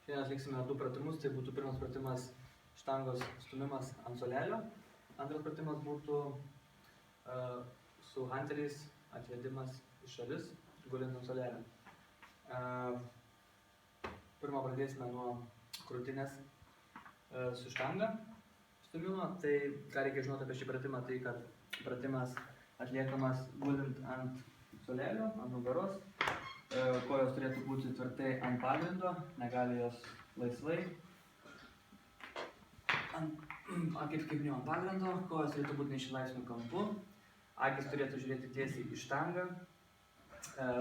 Šiandien atliksime 2 pratimus, tai būtų pirmas pratimas štangos stumimas ant suolelio, antras pratimas būtų su hanteriais atvedimas į šalis, gulint ant suolelio. Pirmą pradėsime nuo krūtinės su štanga stumimo. Tai ką reikia žinoti apie šį pratimą, tai kad pratimas atliekamas gulint ant suolelio, ant nugaros. Kojos turėtų būti tvirtai ant pagrindo, negali jos laisvai. Kaip minėjau, ant pagrindo, kojos turėtų būti neišlaisviniu kampu, akys turėtų žiūrėti tiesiai į štangą,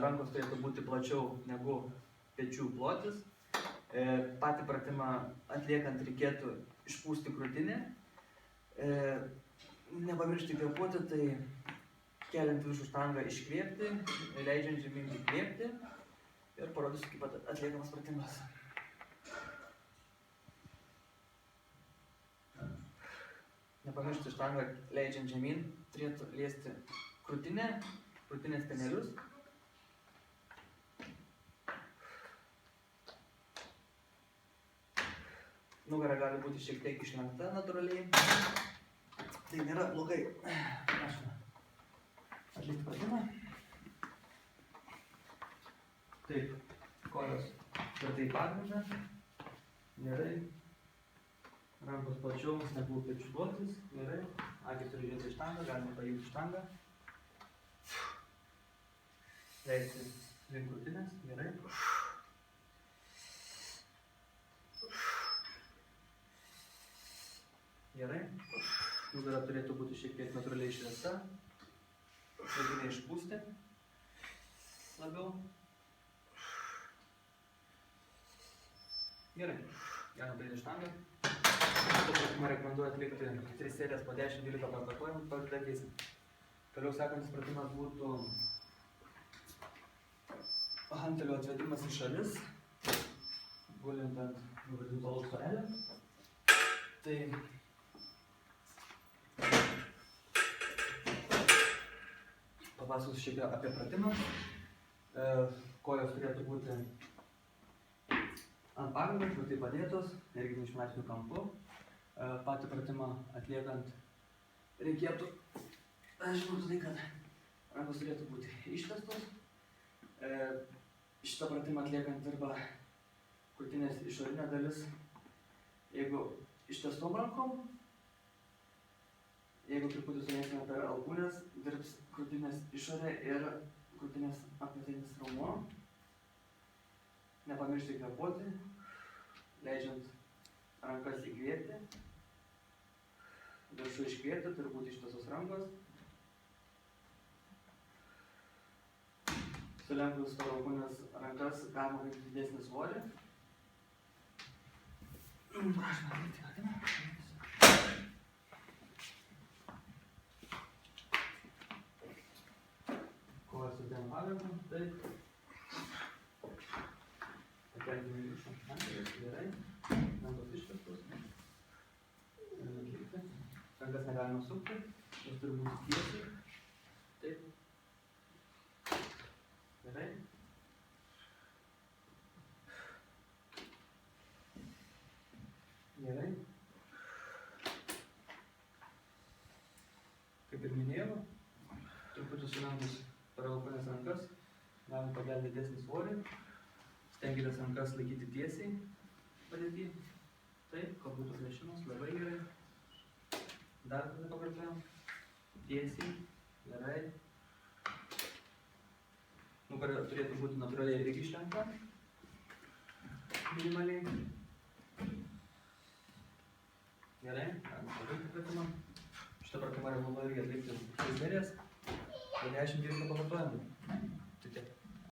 rankos turėtų būti plačiau negu pečių plotis. Patį pratimą atliekant reikėtų išpūsti krūtinę, nepamiršti kvėpuoti, tai keliant viršų štangą iškvėpti, leidžiant žemyn įkvėpti ir parodysiu, kaip atliekamas pratimas. Nepamiršti štangą leidžiant žemyn, turėtų liesti krūtinę, krūtinės spenelius. Nugara gali būti šiek tiek išlenkta natūraliai. Tai nėra blogai. Atlikti pratimą. Taip, kojos tvirtai į pagrindą. Gerai. Rankos plačiau negu pečių plotis. Gerai. Akys turi žiūrėti į štangą, galima paimti štangą. Leisti link krūtinės. Gerai. Gerai. Nugara turėtų būti šiek tiek natūraliai išvesta. Žodžiu, išpūsti labiau. Gerai. Galima paimti štangą. Man rekomenduoju atlikti 3 serijas po 10-12 pakartojimų, pavyzdžiui. Toliau sekantis pratimas būtų hantelio atvedimas į šalis, gulint ant horizontalaus suolelio. Tai papasakosiu šiek tiek apie pratimą. Kojos turėtų būti ant pagrindo, tvirtai padėtos, irgi neišlaisviniu kampu. Patį pratimą atliekant reikėtų žinoti tai, kad rankos turėtų būti ištiestos. Šitą pratimą atliekant dirba krūtinės išorinė dalis. Jeigu ištiestom rankom, jeigu truputį suleisime per alkūnes, dirbs krūtinės išorė ir krūtinės apatinis raumuo. Nepamiršti kvėpuoti, leidžiant rankas įkvėpti. Viršų iškvėpti, turi būti ištiesos rankos. Sulenkus per alkūnes rankas galima paimti didesnį svorį. Prašome atlikti pratimą. Kojas sudėjom pagrindą, taip. Pakelkime į viršų. Gerai. Rankos ištiestos. Rankas negalima sukti. Jos turi būti tiesiai. Taip. Gerai. Gerai. Kaip ir minėjau, truputį sulenkus per alkūnes rankas, galim pakelti didesnį svorį. Stenkitės rankas laikyti tiesiai padėty. Taip, kad būtų plėšimas, labai gerai. Dar kartą pakartojam. Tiesiai, gerai. Nugara turėtų būti natūraliai irgi išlenkta. Minimaliai. Gerai, galime pabaigti pratimą. Šitą pratimą rekomenduoju irgi atlikti 3 serijas po 10-12 pakartojimų.